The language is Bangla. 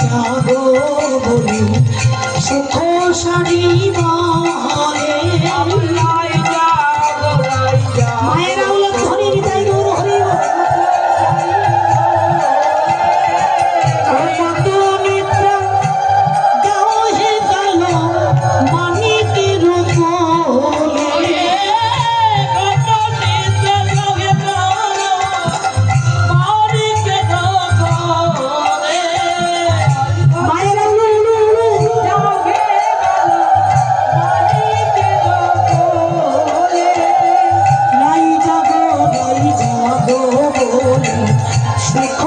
যাবো বলি সুখ সারি বলে মায়ের আউলাদ ধনী হৃদয় গৌর হরি কত মিত্র দাও হে কালো মানিকের বলে সুখ